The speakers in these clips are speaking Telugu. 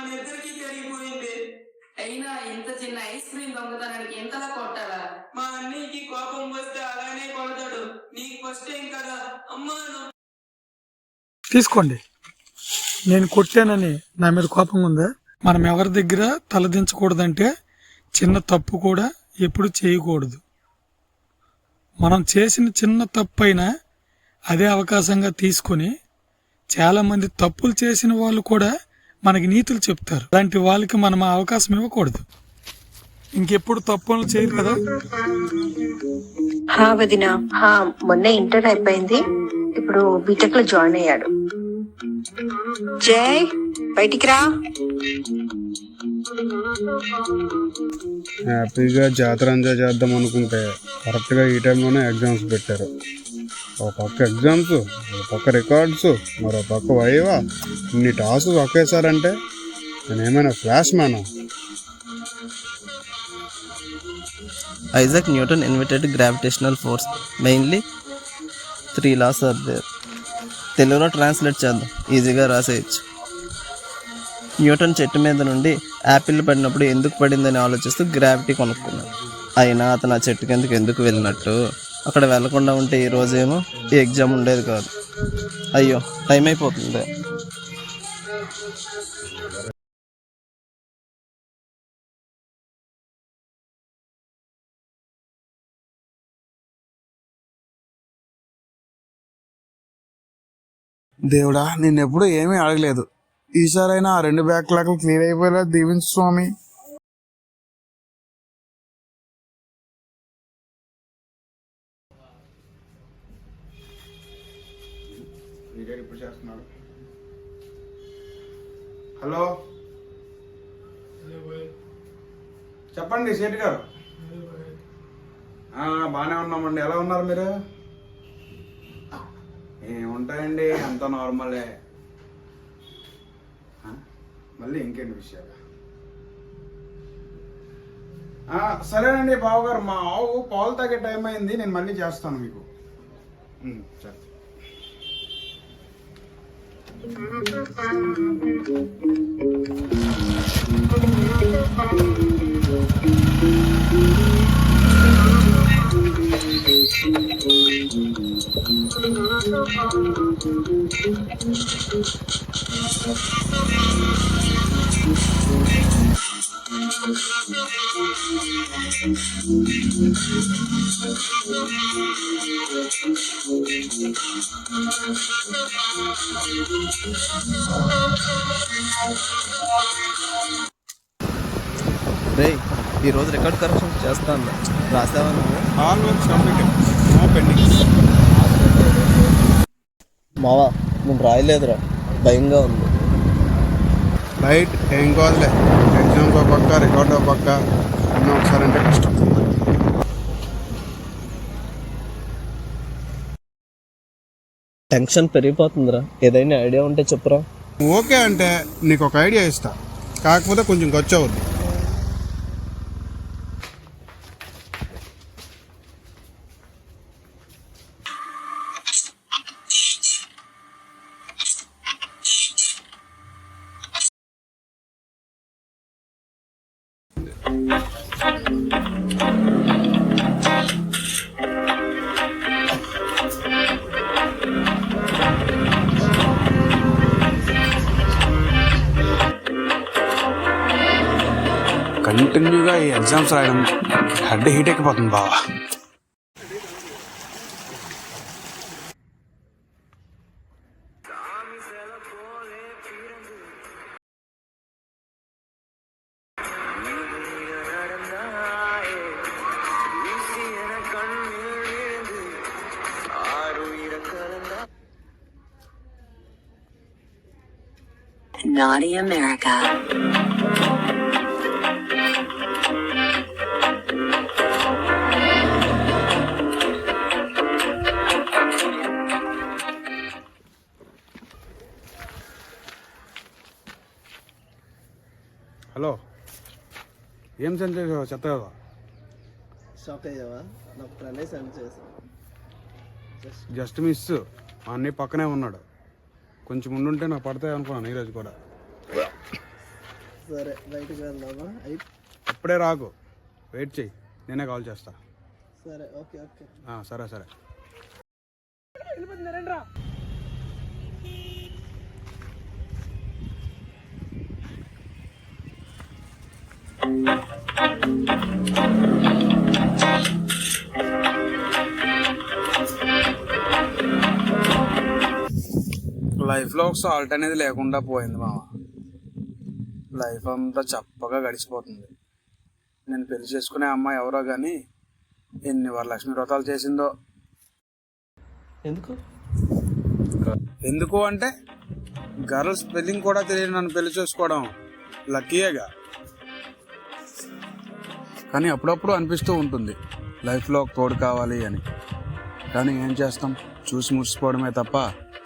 మన ఇద్దరికి జరిగిపోయింది. అయినా ఇంత చిన్న ఐస్ క్రీమ్ దొంగతనానికి ఎంతలా కొట్టాలా? మా అన్నయ్యకి కోపం వస్తే అలానే కొడతాడు. నీకు ఫస్ట్ టైం కదా అమ్మా. తీసుకోండి. నేను కొట్టానని నా మీద కోపం ఉందా? మనం ఎవరి దగ్గర తలదించకూడదంటే చిన్న తప్పు కూడా ఎప్పుడు చేయకూడదు. మనం చేసిన చిన్న తప్పు అయినా అదే అవకాశంగా తీసుకొని చాలా మంది తప్పులు చేసిన వాళ్ళు కూడా మనకి నీతులు చెప్తారు. అలాంటి వాళ్ళకి మనం ఆ అవకాశం ఇవ్వకూడదు. ఇంకెప్పుడు తప్పులు చేయరు కదా. వదిన మొన్న ఇంటర్ అయిపోయింది, ఇప్పుడు బీటెక్ లో జాయిన్ అయ్యాడు. జై బయటికి రా. హ్యాపీగా జాతర ఎంజాయ్ చేద్దాం అనుకుంటే కరెక్ట్గా ఈ టైంలోనే ఎగ్జామ్స్ పెట్టారు. ఒక పక్క ఎగ్జామ్స్, ఒక పక్క రికార్డ్స్, మరో పక్క వైవా, ఇన్ని టాస్క్ ఒకేసారంటే నేనేమైనా flash మ్యానా? Isaac Newton invented gravitational force. Mainly 3 laws are there. తెలుగులో ట్రాన్స్లేట్ చేద్దాం, ఈజీగా రాసేయచ్చు. న్యూటన్ చెట్టు మీద నుండి యాపిల్ పడినప్పుడు ఎందుకు పడిందని ఆలోచిస్తూ గ్రావిటీ కొనుక్కున్నాడు. అయినా అతను ఆ చెట్టు కిందకి ఎందుకు వెళ్ళినట్టు? అక్కడ వెళ్లకుండా ఉంటే ఈ రోజేమో ఈ ఎగ్జామ్ ఉండేది కాదు. అయ్యో, టైం అయిపోతుంది. దేవుడా, నిన్నెప్పుడు ఏమీ అడగలేదు. ఈసారైనా ఆ 2 బ్యాక్లాగ్లు క్లియర్ అయిపోయేలా దీవించు స్వామి. హలో, చెప్పండి సేట్ గారు. బాగానే ఉన్నామండి. ఎలా ఉన్నారు మీరు? ఏముంటాయండి, అంత నార్మలే. మళ్ళీ ఇంకేంటి విషయాలు? సరేనండి బావగారు, మా ఆవు పాలు తాగే టైం అయింది, నేను మళ్ళీ చేస్తాను మీకు. సరే. రే, ఈరోజు రికార్డ్ కరెక్షన్ చేస్తాను, రాసావా నువ్వు? All works completed, no pending. మావా, నేను రాయలేదురా, భయంగా ఉంది. రైట్, ఏం కాదులే. ఎగ్జామ్స్ ఒక పక్క, రికార్డ్ ఒక పక్క, అన్నీ ఒకసారి అంటే కష్టం. టెన్షన్ పెరిగిపోతుందిరా, ఏదైనా ఐడియా ఉంటే చెప్పురా. ఓకే అంటే నీకు ఒక ఐడియా ఇస్తా, కాకపోతే కొంచెం ఖర్చు అవుద్ది. కంటిన్యూగా ఈ ఎగ్జామ్స్ రాయడం హెడ్ హీట్ ఎక్కిపోతుంది బావా. Naughty America. హలో, ఏం సెండ్ చేసావు? చెత్త కదా. షాక్ అయ్యావా? నాకు ప్రణయ్ సెండ్ చేశాను. Just miss. మా అన్నయ్య పక్కనే ఉన్నాడు. కొంచెం ఉండుంటే నాకు పడతాయి అనుకున్నాను ఈరోజు కూడా. సరే బయటకు వెళ్దామా అప్పుడే రాకు, వెయిట్ చెయ్యి, నేనే కాల్ చేస్తా. సరే ఓకే ఓకే. సరే సరే. లైఫ్లో ఒక సాల్ట్ అనేది లేకుండా పోయింది మామ. లైఫ్ అంతా చప్పగా గడిచిపోతుంది. నేను పెళ్లి చేసుకునే అమ్మాయి ఎవరో కానీ ఎన్ని వరలక్ష్మి వ్రతాలు చేసిందో. ఎందుకు అంటే గర్ల్స్ స్పెల్లింగ్ కూడా తెలియదు నన్ను పెళ్లి చేసుకోవడం లక్కీయేగా. కానీ అప్పుడప్పుడు అనిపిస్తూ ఉంటుంది లైఫ్లో ఒక తోడు కావాలి అని. కానీ ఏం చేస్తాం, చూసి మురిసిపోవడమే తప్ప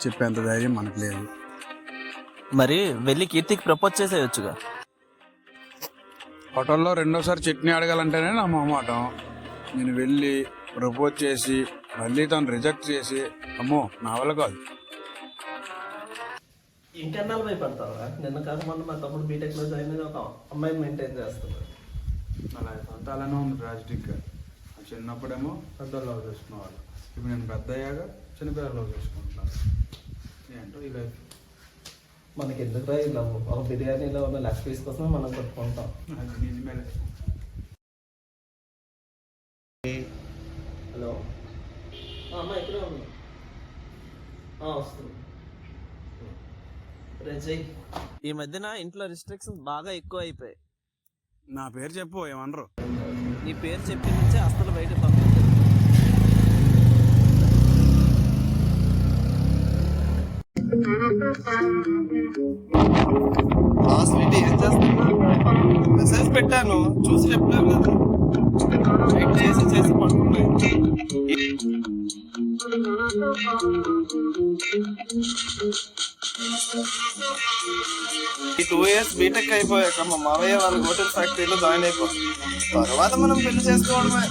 చెప్పేంత ధైర్యం మనకు లేదు. మరి వెళ్ళి కీర్తికి ప్రపోజ్ చేసేయచ్చుగా. హోటల్లో రెండోసారి చట్నీ అడగాలంటేనే నా మొహమాటం. నేను వెళ్ళి ప్రపోజ్ చేసి మళ్ళీ తను రిజెక్ట్ చేసి అమ్మో నా వల్ల కాదు. ఇంకెన్నాళ్ళు భయపడతావా? నిన్న కాక మొన్న మా తమ్ముడు బీటెక్లో జాయిన్ అయిన ఒక అమ్మాయిని మెయింటైన్ చేస్తున్నాడు. నా లైఫ్ అంతా అలానే ఉంది ట్రాజిడిక్గా. చిన్నప్పుడేమో పెద్దలు లవ్ చేసుకునేవాళ్ళు, ఇప్పుడు నేను పెద్ద అయ్యాక చిన్నపిల్లలు లవ్ చేసుకుంటున్నాను. ఏంటో ఈ లైఫ్. మనకి ఎందుకు రా ఇలా ఒక బిర్యానీలో ఉన్న లెగ్ పీస్ కోసం మనం కొట్టుకుంటాం. అది నిజమేలే. హలో అమ్మ ఎక్కడే ఉంది? వస్తుంది. రజయ్, ఈ మధ్యన ఇంట్లో రిస్ట్రిక్షన్స్ బాగా ఎక్కువ అయిపోయాయి. నా పేరు చెప్పు, ఏమనరు. నీ పేరు చెప్పి నుంచే అసలు బయట పంపించారు. స్వీటీ ఏం చేస్తున్నా? మెసేజ్ పెట్టాను, చూసి చెప్పాను కదా. వెయిట్ చేసి పడుకున్నాయి. ఈ 2 years బీటెక్ అయిపోయాక మా మావయ్య వాళ్ళ హోటల్ ఫ్యాక్టరీలో జాయిన్ అయిపోయాం. తర్వాత మనం పెళ్లి చేసుకోవడమే.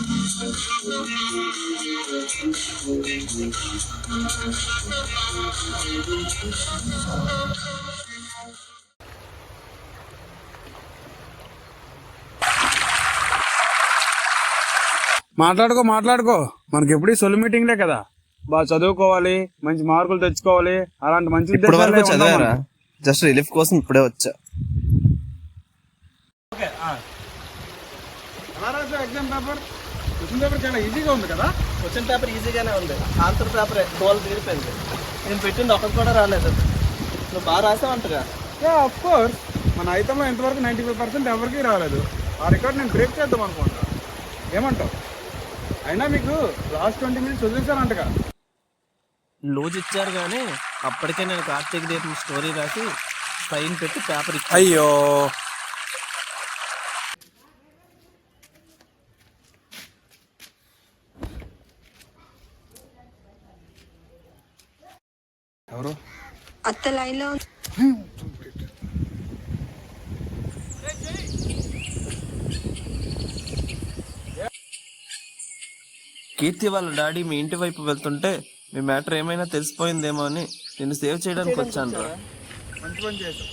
మాట్లాడుకో మనకి ఎప్పుడు సొలి మీటింగ్లే కదా. బాగా చదువుకోవాలి, మంచి మార్కులు తెచ్చుకోవాలి, అలాంటి మంచి ఇప్పుడు వరకు చదివారా? జస్ట్ రిలీఫ్ కోసం ఇప్పుడే వచ్చా. ఎగ్జామ్ పేపర్, క్వశ్చన్ పేపర్ చాలా ఈజీగా ఉంది కదా. క్వశ్చన్ పేపర్ ఈజీగానే ఉంది, ఆన్సర్ పేపర్ 12 తీరిపోయింది. నేను పెట్టింది ఒకటి కూడా రాలేదు. నువ్వు బాగా రాసావంటగా. ఆఫ్ కోర్స్, మన ఐతంలో ఇంతవరకు 95% ఎవరికి రాలేదు. ఆ రికార్డ్ నేను బ్రేక్ చేద్దాం అనుకుంటా. ఏమంటావు? అయినా మీకు లాస్ట్ 20 minutes వదిలేసారంటగా. లూజ్ ఇచ్చారు కానీ అప్పటికే నేను కార్తీక్ దీపం స్టోరీ రాసి సైన్ పెట్టి పేపర్ ఇచ్చాను. అయ్యో, ఎవరు? అత్త లైన్ లో కీర్తి వాళ్ళ డాడీ మీ ఇంటి వైపు వెళ్తుంటే మీ మ్యాటర్ ఏమైనా తెలిసిపోయిందేమో అని నేను సేవ్ చేయడానికి వచ్చాను రా. మంచి పని చేసావు.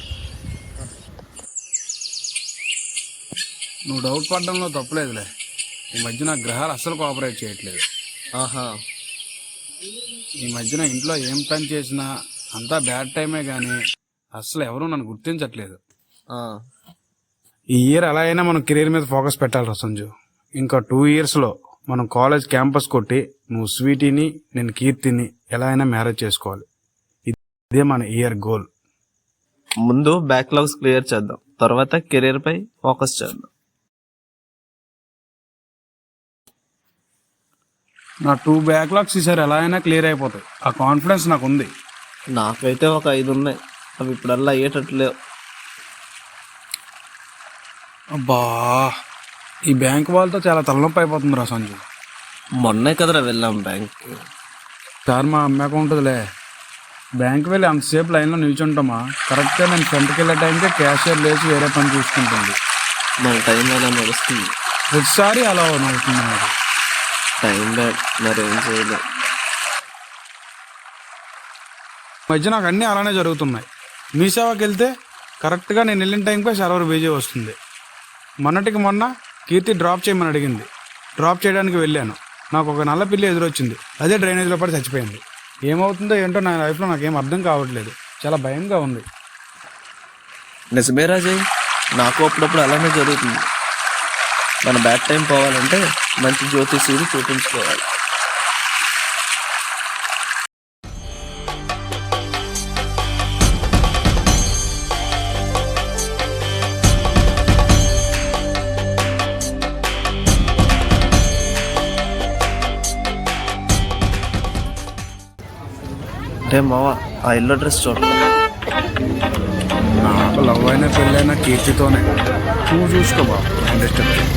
నువ్వు డౌట్ పడడంలో తప్పులేదులే. ఈ మధ్య నా గ్రహాలు అస్సలు కోఆపరేట్ చేయట్లేదు. ఆహా, ఈ మధ్యన ఇంట్లో ఏం పని చేసినా అంతా బ్యాడ్ టైమే కానీ అస్సలు ఎవరూ నన్ను గుర్తించట్లేదు. ఈ ఇయర్ ఎలా అయినా మనం కెరీర్ మీద ఫోకస్ పెట్టాలి సంజు. ఇంకా 2 yearsలో మనం కాలేజ్ క్యాంపస్ కొట్టి నువ్వు స్వీటీని, నేను కీర్తిని ఎలా అయినా మ్యారేజ్ చేసుకోవాలి. ఇదే మన ఇయర్ గోల్. ముందు బ్యాక్లాగ్స్ క్లియర్ చేద్దాం, తర్వాత కెరీర్ పై ఫోకస్ చేద్దాం. నా 2 backlogs ఈసారి ఎలా అయినా క్లియర్ అయిపోతాయి. ఆ కాన్ఫిడెన్స్ నాకు ఉంది. నాకైతే ఒక 5 ఉన్నాయి, అవి ఇప్పుడల్లా అయ్యేటట్లేవు. అబ్బా, ఈ బ్యాంక్ వాళ్ళతో చాలా తలనొప్పి అయిపోతుంది రా సంజు. మొన్నే కదరా వెళ్ళాం బ్యాంక్. సార్ మా అమ్మ ఉంటుందిలే. బ్యాంక్ వెళ్ళి అంతసేపు లైన్లో నిల్చుంటామా? కరెక్ట్గా నేను ఫ్రంట్కి వెళ్ళే టైంకే క్యాషియర్ లేచి వేరే పని చూసుకుంటుంది. మన టైం ఎలా నడుస్తుంది? ప్రతిసారి అలా నడుస్తుంది నాకు. టైం బ్యాడ్, మరేం చేయలేదు. మధ్య నాకు అన్నీ అలానే జరుగుతున్నాయి. మీ సేవకి వెళ్తే కరెక్ట్గా నేను వెళ్ళిన టైంపై సర్వర్ బిజీ వస్తుంది. మొన్నటికి మొన్న కీర్తి డ్రాప్ చేయమని అడిగింది. డ్రాప్ చేయడానికి వెళ్ళాను. నాకు ఒక నల్ల పిల్లి ఎదురొచ్చింది. అదే డ్రైనేజ్లో పడి చచ్చిపోయింది. ఏమవుతుందో ఏంటో నా లైఫ్లో నాకేం అర్థం కావట్లేదు. చాలా భయంగా ఉంది. నిజమే రాజయ్, నాకు అప్పుడప్పుడు అలానే జరుగుతుంది. మన బ్యాడ్ టైం పోవాలంటే మంచి జ్యోతిష్యుడు చూపించుకోవాలి. రే మావా, ఆ ఇల్లు డ్రెస్ చూడండి. నాకు లవ్ అయినా పెళ్ళైనా కీర్తితోనే. నువ్వు చూసుకో బాబు, డిస్టర్బ్ చేయి.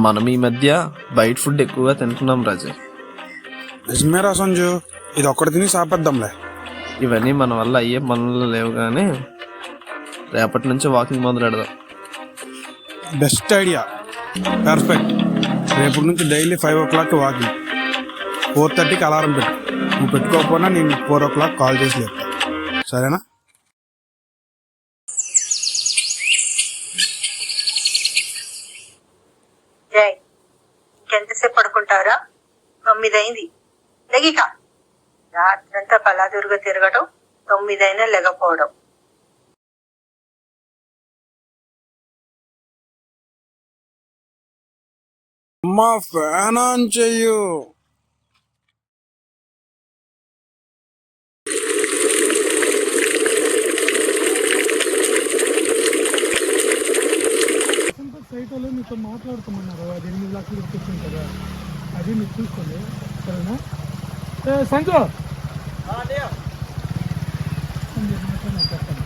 మనం ఈ మధ్య బయట ఫుడ్ ఎక్కువగా తింటున్నాం రాజు. నిజమేరా సంజు, ఇది ఒక్కటి తిని సాపేద్దాంలే. ఇవన్నీ మన వల్ల అయ్యే పనులు లేవు, కానీ రేపటి నుంచి వాకింగ్ మొదలెడదాం. Best idea, perfect. రేపటి నుంచి డైలీ 5 o'clock వాకింగ్. 4:30కి అలారం పెట్టు. నువ్వు పెట్టుకోకపోయినా నేను 4 o'clock కాల్ చేసి చెప్తా, సరేనా? జై, ఇంకెంతసేపు పడుకుంటావురా? 9 అయింది. లెగిక రాత్రంతా కళాదుర్గ తిరగటం, 9 అయినా లెగపోవడం. అమ్మా, ఫ్యాన్ ఆన్ చెయ్యు. సైట్ వాళ్ళు మీతో మాట్లాడుకోమన్నారు. అది 8 లక్షలు ఇప్పించింది కదా, అది మీరు చూసుకోండి, సరేనా? సంజు చెప్పండి.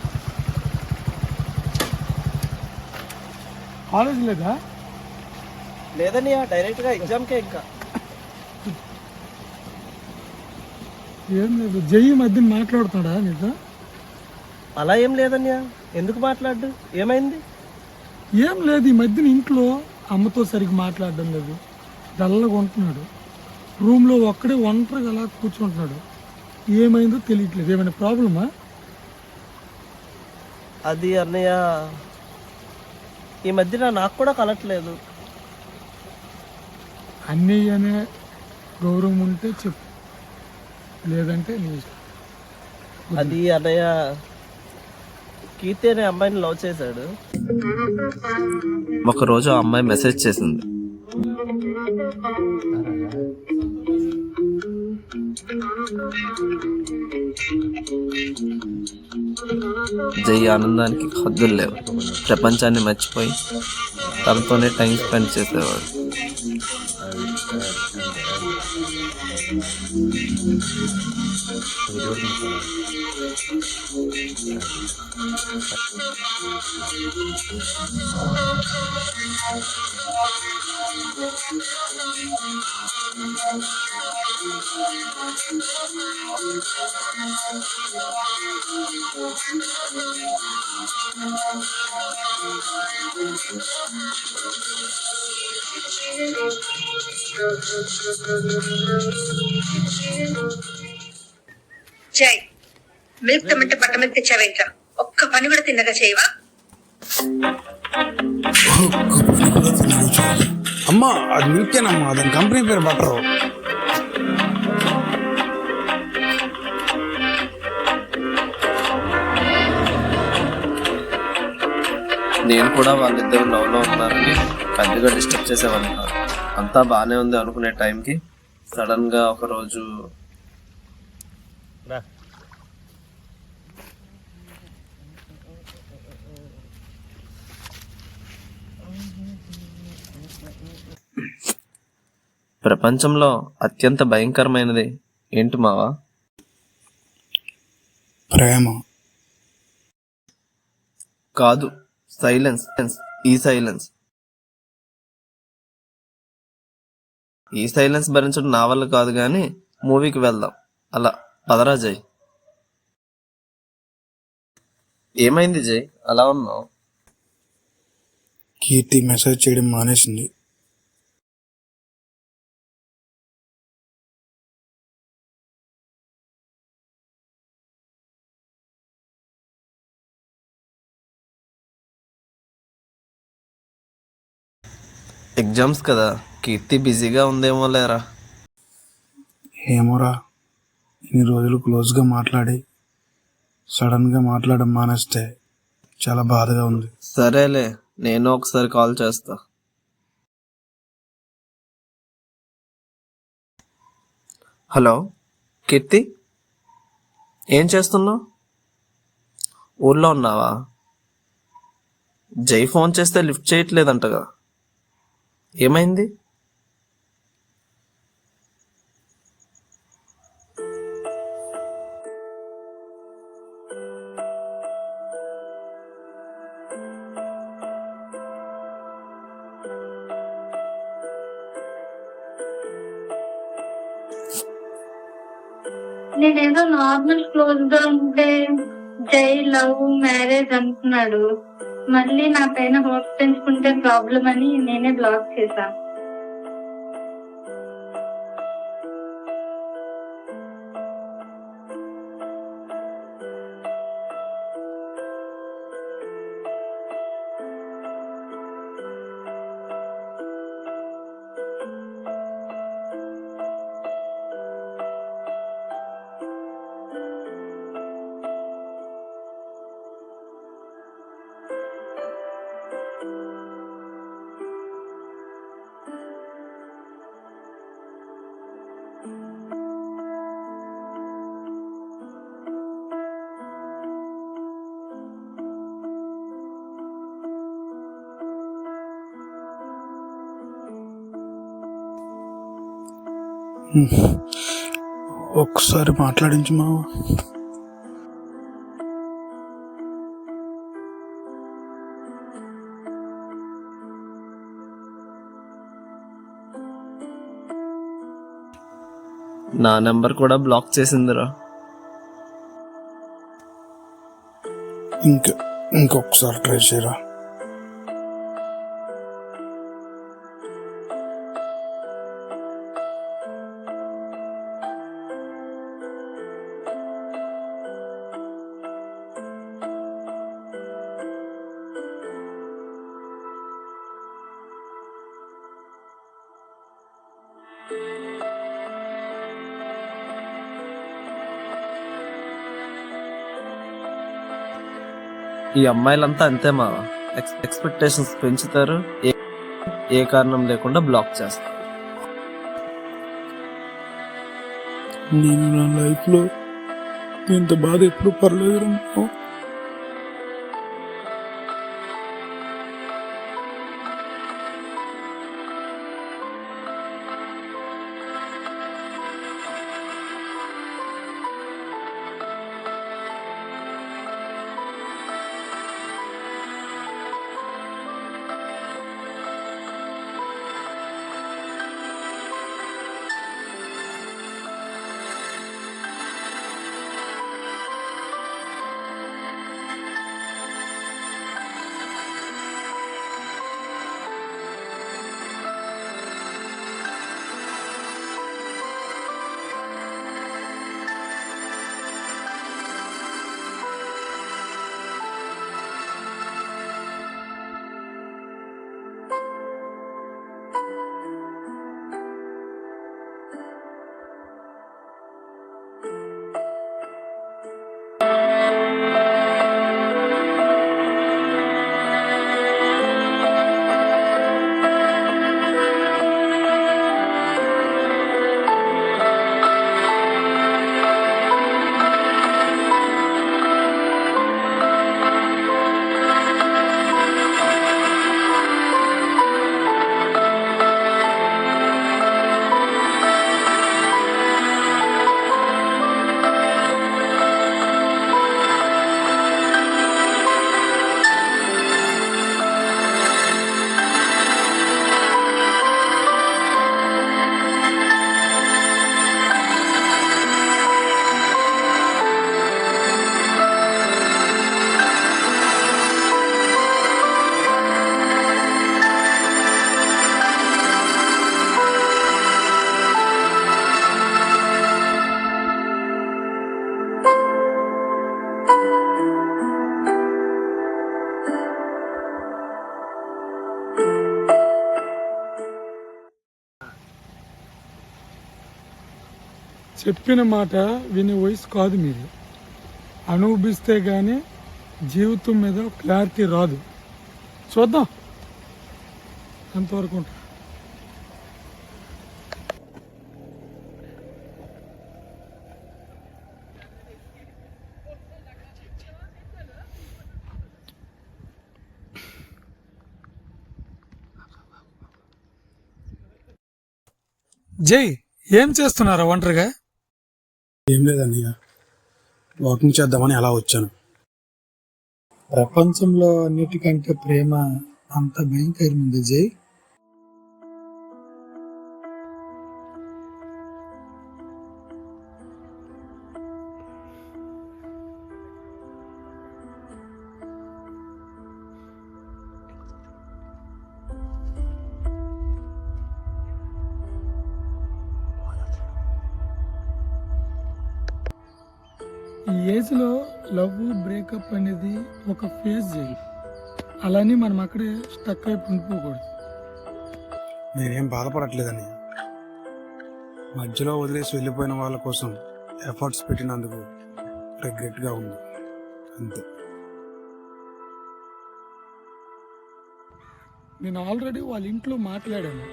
కాలేజ్ లేదా? లేదని డైరెక్ట్గా ఎగ్జామ్కే. ఇంకా ఏం లేదు. జై మధ్య మాట్లాడుతాడా నీతో? అలా ఏం లేదన్యా, ఎందుకు మాట్లాడు? ఏమైంది? ఏం లేదు, ఈ మధ్యన ఇంట్లో అమ్మతో సరిగ్గా మాట్లాడడం లేదు. డల్లగా ఉంటున్నాడు. రూమ్లో ఒక్కడే ఒంటరిగా అలా కూర్చుంటున్నాడు. ఏమైందో తెలియట్లేదు. ఏమైనా ప్రాబ్లమా? అది అన్నయ్య, ఈ మధ్యన నాకు కూడా కలట్లేదు. అన్నయ్య అనే గౌరవం ఉంటే చెప్పు, లేదంటే నీ ఇష్టం. అది అన్నయ్య, కీర్తి అనే అమ్మాయిని లవ్ చేశాడు. ఒకరోజు ఆ అమ్మాయి మెసేజ్ చేసింది. జై ఆనందానికి హద్దులు లేవు. ప్రపంచాన్ని మర్చిపోయి తనతోనే టైం స్పెండ్ చేసేవాడు. జై, మిల్క్ తెమ్మంటే బట్ట మిల్క్ తెచ్చావేంట్రా? ఒక్క పని కూడా తిన్నగా చేయవా? అమ్మా, అది మిల్కేనమ్మా, దాని కంపెనీ పేరు బట్టరు. నేను కూడా వాళ్ళిద్దరు లవ్లో ఉన్నారని పెద్దగా డిస్టర్బ్ చేసేవాళ్ళు కాదు. అంతా బాగానే ఉంది అనుకునే టైంకి సడన్గా ఒకరోజు ప్రపంచంలో అత్యంత భయంకరమైనది ఏంటి మావా? ప్రేమ కాదు, సైలెన్స్. ఈ సైలెన్స్ భరించడం నా వల్ల కాదు, కానీ మూవీకి వెళ్దాం. అలా పదరా జై. ఏమైంది జై, అలా ఉన్నావు? కీర్తి మెసేజ్ చేయడం మానేసింది. ఎగ్జామ్స్ కదా, కీర్తి బిజీగా ఉందేమో లేరా. ఏమోరా, ఇన్ని రోజులు క్లోజ్గా మాట్లాడి సడన్గా మాట్లాడడం మానేస్తే చాలా బాధగా ఉంది. సరేలే, నేను ఒకసారి కాల్ చేస్తా. హలో కీర్తి, ఏం చేస్తున్నావు? ఊర్లో ఉన్నావా? జై ఫోన్ చేస్తే లిఫ్ట్ చేయట్లేదంటగా, ఏమైంది? నేనేదో నార్మల్ క్లోజ్ గా ఉంటే జై లవ్ మ్యారేజ్ అంటున్నాడు. మళ్ళీ నా పైన హోప్స్ పెంచుకుంటే ప్రాబ్లం అని నేనే బ్లాక్ చేశా. ఒక్కసారి మాట్లాడించు మావా. నా నెంబర్ కూడా బ్లాక్ చేసిందిరా. ఇంకొకసారి ట్రై చేయరా. ఈ అమ్మాయిలంతా అంతే మా, ఎక్స్పెక్టేషన్స్ పెంచుతారు, ఏ కారణం లేకుండా బ్లాక్ చేస్తారు. నేను నా లైఫ్లో ఇంత బాధ ఎప్పుడు పర్లేదు. చెప్పిన మాట వినే వయసు కాదు మీది. అనుభవిస్తే గానీ జీవితం మీద క్లారిటీ రాదు. చూద్దాం అంతవరకు ఉంటా. జై, ఏం చేస్తున్నారా ఒంటరిగా? ఏం లేదన్నయ్య, వాకింగ్ చేద్దామని అలా వచ్చాను. ప్రపంచంలో అన్నిటికంటే ప్రేమ అంత భయంకరముంది జై. ఈ ఏజ్లో లవ్ బ్రేకప్ అనేది ఒక ఫేజ్ చేయి, అలానే మనం అక్కడే స్టక్ అయిపోయి ఉండిపోకూడదు. నేనేం బాధపడట్లేదని, మధ్యలో వదిలేసి వెళ్ళిపోయిన వాళ్ళ కోసం ఎఫర్ట్స్ పెట్టినందుకు రిగ్రెట్గా ఉంది అంతే. నేను ఆల్రెడీ వాళ్ళ ఇంట్లో మాట్లాడాను,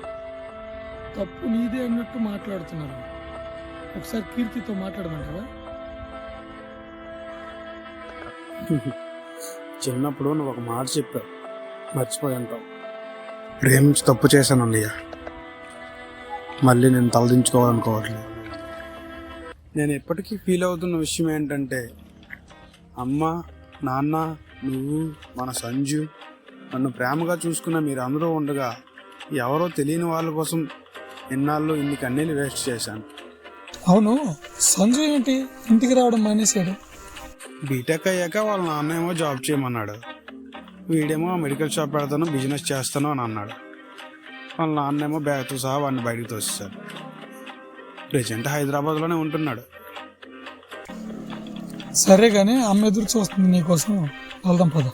తప్పు నీదే అన్నట్టు మాట్లాడుతున్నారు. ఒకసారి కీర్తితో మాట్లాడమంటావా? చిన్నప్పుడు నువ్వు ఒక మాట చెప్పావు, మర్చిపోయి అంటావు. ప్రేమించి తప్పు చేశాను అన్నయ్య, మళ్ళీ నేను తలదించుకోవాలనుకోవట్లేదు. నేను ఎప్పటికీ ఫీల్ అవుతున్న విషయం ఏంటంటే, అమ్మ, నాన్న, నువ్వు, మన సంజు, నన్ను ప్రేమగా చూసుకున్న మీరు అందరూ ఉండగా ఎవరో తెలియని వాళ్ళ కోసం ఇన్నాళ్ళు ఇన్ని కన్నీళ్ళు వేస్ట్ చేశాను. అవును, సంజు ఏంటి ఇంటికి రావడం మానేశాడు? బీటెక్ అయ్యాక వాళ్ళ నాన్న ఏమో జాబ్ చేయమన్నాడు, వీడేమో మెడికల్ షాప్ పెడతాను, బిజినెస్ చేస్తాను అని అన్నాడు. వాళ్ళ నాన్నేమో బ్యాగ్తో సహా వాడిని బయటకు తోసేశాడు. ప్రెజెంట్ హైదరాబాద్లోనే ఉంటున్నాడు. సరే కానీ అమ్మ ఎదురు చూస్తుంది నీకోసం, వెళ్దాం పద.